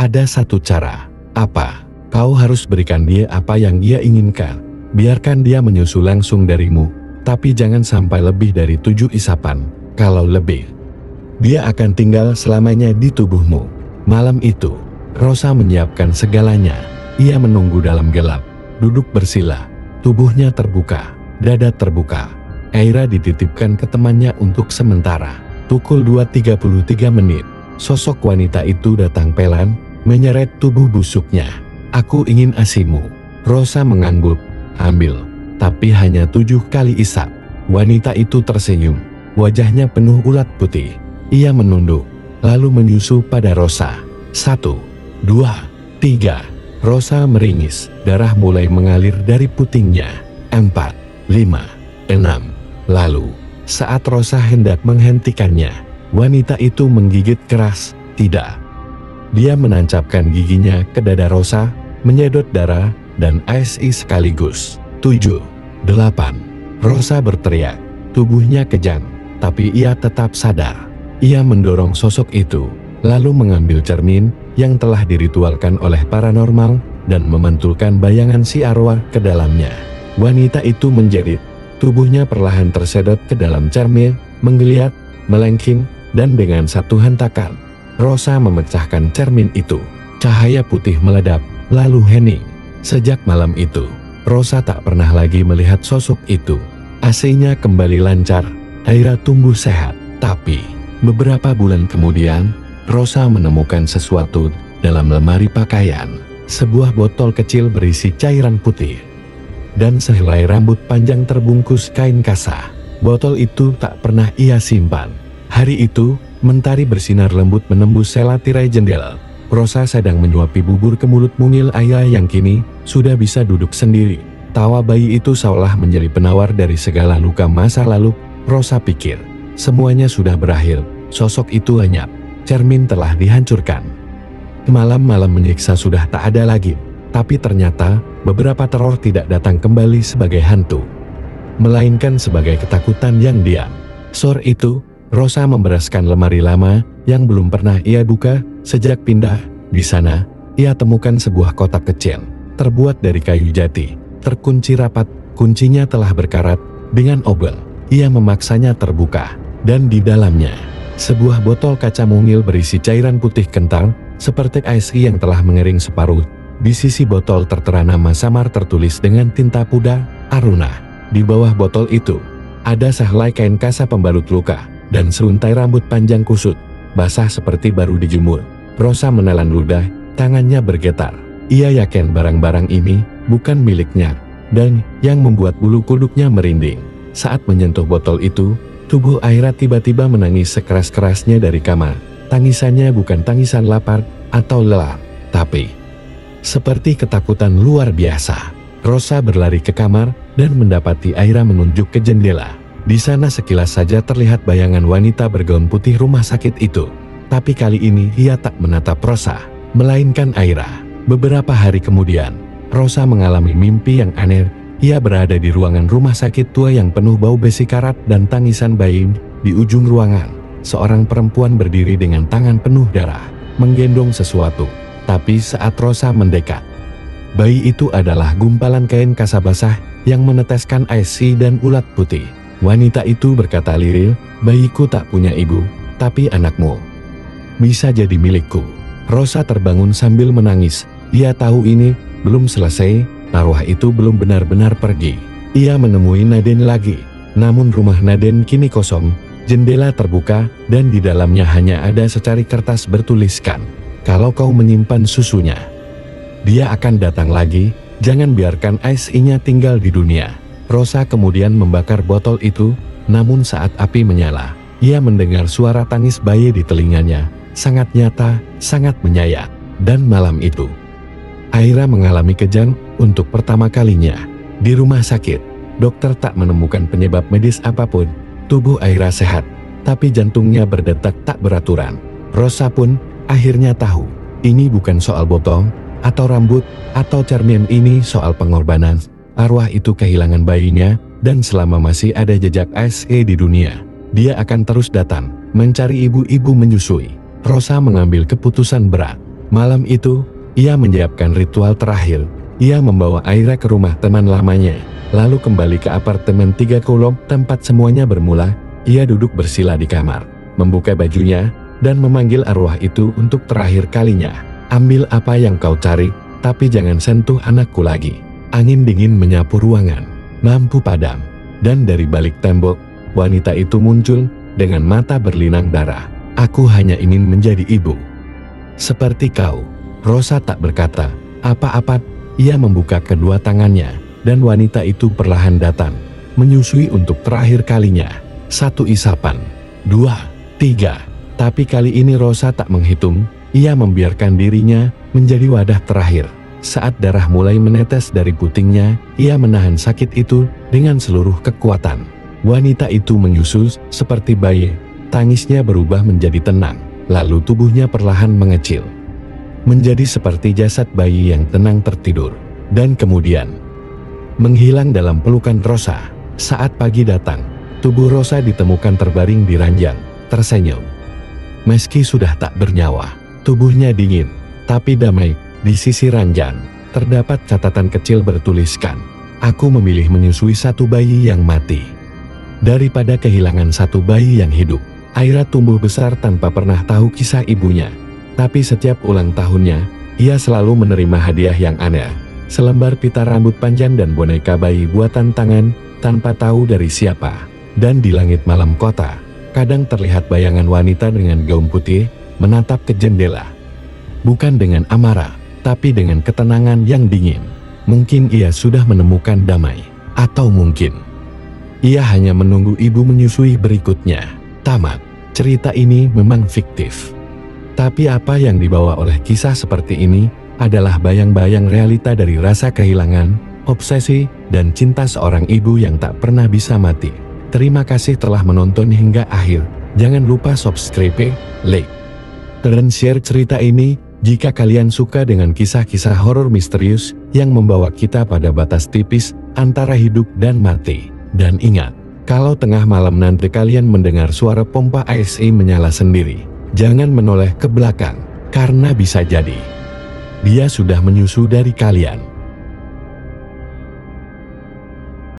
Ada satu cara. Apa? Kau harus berikan dia apa yang dia inginkan. Biarkan dia menyusu langsung darimu, tapi jangan sampai lebih dari 7 isapan. Kalau lebih, dia akan tinggal selamanya di tubuhmu. Malam itu, Rosa menyiapkan segalanya. Ia menunggu dalam gelap, duduk bersila, tubuhnya terbuka, dada terbuka. Aira dititipkan ke temannya untuk sementara. Pukul 2.33 menit, sosok wanita itu datang pelan, menyeret tubuh busuknya. Aku ingin asimu. Rosa mengangguk. Ambil. Tapi hanya 7 kali isap. Wanita itu tersenyum. Wajahnya penuh ulat putih. Ia menunduk, lalu menyusu pada Rosa. 1, 2, 3. Rosa meringis. Darah mulai mengalir dari putingnya. 4, 5, 6. Lalu, saat Rosa hendak menghentikannya, wanita itu menggigit keras. Tidak. Dia menancapkan giginya ke dada Rosa, menyedot darah dan ASI sekaligus. 7, 8. Rosa berteriak. Tubuhnya kejang, tapi ia tetap sadar. Ia mendorong sosok itu, lalu mengambil cermin yang telah diritualkan oleh paranormal dan memantulkan bayangan si arwah ke dalamnya. Wanita itu menjerit. Tubuhnya perlahan tersedot ke dalam cermin, menggeliat, melengking, dan dengan satu hentakan, Rosa memecahkan cermin itu. Cahaya putih meledap, lalu hening. Sejak malam itu, Rosa tak pernah lagi melihat sosok itu. AC-nya kembali lancar, Aira tumbuh sehat. Tapi, beberapa bulan kemudian, Rosa menemukan sesuatu dalam lemari pakaian. Sebuah botol kecil berisi cairan putih dan sehelai rambut panjang terbungkus kain kasa. Botol itu tak pernah ia simpan. Hari itu, mentari bersinar lembut menembus sela tirai jendela. Rosa sedang menyuapi bubur ke mulut mungil Aira yang kini sudah bisa duduk sendiri. Tawa bayi itu seolah menjadi penawar dari segala luka masa lalu. Rosa pikir, semuanya sudah berakhir. Sosok itu lenyap. Cermin telah dihancurkan. Malam-malam menyiksa sudah tak ada lagi. Tapi ternyata, beberapa teror tidak datang kembali sebagai hantu, melainkan sebagai ketakutan yang diam. Sore itu, Rosa membereskan lemari lama yang belum pernah ia buka sejak pindah. Di sana, ia temukan sebuah kotak kecil, terbuat dari kayu jati, terkunci rapat, kuncinya telah berkarat, dengan obel. Ia memaksanya terbuka, dan di dalamnya, sebuah botol kaca mungil berisi cairan putih kental, seperti ASI yang telah mengering separuh. Di sisi botol tertera nama samar tertulis dengan tinta pudar, Aruna. Di bawah botol itu, ada sehelai kain kasa pembalut luka, dan seuntai rambut panjang kusut, basah seperti baru dijemur. Rosa menelan ludah, tangannya bergetar. Ia yakin barang-barang ini bukan miliknya, dan yang membuat bulu kuduknya merinding. Saat menyentuh botol itu, tubuh Aira tiba-tiba menangis sekeras-kerasnya dari kamar. Tangisannya bukan tangisan lapar atau lelah, tapi seperti ketakutan luar biasa. Rosa berlari ke kamar dan mendapati Aira menunjuk ke jendela. Di sana sekilas saja terlihat bayangan wanita bergaun putih rumah sakit itu. Tapi kali ini ia tak menatap Rosa, melainkan Aira. Beberapa hari kemudian, Rosa mengalami mimpi yang aneh. Ia berada di ruangan rumah sakit tua yang penuh bau besi karat dan tangisan bayi. Di ujung ruangan, seorang perempuan berdiri dengan tangan penuh darah, menggendong sesuatu. Tapi saat Rosa mendekat, bayi itu adalah gumpalan kain kasa basah yang meneteskan ASI dan ulat putih. Wanita itu berkata lirih, bayiku tak punya ibu, tapi anakmu bisa jadi milikku. Rosa terbangun sambil menangis. Ia tahu ini belum selesai, arwah itu belum benar-benar pergi. Ia menemui Naden lagi, namun rumah Naden kini kosong, jendela terbuka, dan di dalamnya hanya ada secari kertas bertuliskan, kalau kau menyimpan susunya, dia akan datang lagi, jangan biarkan ASI-nya tinggal di dunia. Rosa kemudian membakar botol itu, namun saat api menyala, ia mendengar suara tangis bayi di telinganya, sangat nyata, sangat menyayat. Dan malam itu, Aira mengalami kejang untuk pertama kalinya. Di rumah sakit, dokter tak menemukan penyebab medis apapun. Tubuh Aira sehat, tapi jantungnya berdetak tak beraturan. Rosa pun akhirnya tahu, ini bukan soal botol, atau rambut, atau cermin, ini soal pengorbanan. Arwah itu kehilangan bayinya, dan selama masih ada jejak ASI di dunia, dia akan terus datang, mencari ibu-ibu menyusui. Rosa mengambil keputusan berat. Malam itu, ia menyiapkan ritual terakhir. Ia membawa Aira ke rumah teman lamanya, lalu kembali ke apartemen 3 kolom tempat semuanya bermula. Ia duduk bersila di kamar, membuka bajunya, dan memanggil arwah itu untuk terakhir kalinya. Ambil apa yang kau cari, tapi jangan sentuh anakku lagi. Angin dingin menyapu ruangan, lampu padam, dan dari balik tembok, wanita itu muncul dengan mata berlinang darah. Aku hanya ingin menjadi ibu seperti kau. Rosa tak berkata apa-apa. Ia membuka kedua tangannya, dan wanita itu perlahan datang, menyusui untuk terakhir kalinya. 1 isapan, 2, 3. Tapi kali ini Rosa tak menghitung. Ia membiarkan dirinya menjadi wadah terakhir. Saat darah mulai menetes dari putingnya, ia menahan sakit itu dengan seluruh kekuatan. Wanita itu menyusul seperti bayi. Tangisnya berubah menjadi tenang, lalu tubuhnya perlahan mengecil, menjadi seperti jasad bayi yang tenang tertidur, dan kemudian menghilang dalam pelukan Rosa. Saat pagi datang, tubuh Rosa ditemukan terbaring di ranjang, tersenyum. Meski sudah tak bernyawa, tubuhnya dingin, tapi damai. Di sisi ranjang, terdapat catatan kecil bertuliskan, "Aku memilih menyusui 1 bayi yang mati daripada kehilangan 1 bayi yang hidup." Aira tumbuh besar tanpa pernah tahu kisah ibunya. Tapi setiap ulang tahunnya, ia selalu menerima hadiah yang aneh. Selembar pita rambut panjang dan boneka bayi buatan tangan, tanpa tahu dari siapa. Dan di langit malam kota, kadang terlihat bayangan wanita dengan gaun putih, menatap ke jendela. Bukan dengan amarah, tapi dengan ketenangan yang dingin. Mungkin ia sudah menemukan damai. Atau mungkin ia hanya menunggu ibu menyusui berikutnya. Tamat. Cerita ini memang fiktif. Tapi apa yang dibawa oleh kisah seperti ini adalah bayang-bayang realita dari rasa kehilangan, obsesi, dan cinta seorang ibu yang tak pernah bisa mati. Terima kasih telah menonton hingga akhir. Jangan lupa subscribe, like, dan share cerita ini jika kalian suka dengan kisah-kisah horor misterius yang membawa kita pada batas tipis antara hidup dan mati. Dan ingat, kalau tengah malam nanti kalian mendengar suara pompa ASI menyala sendiri, jangan menoleh ke belakang, karena bisa jadi dia sudah menyusu dari kalian.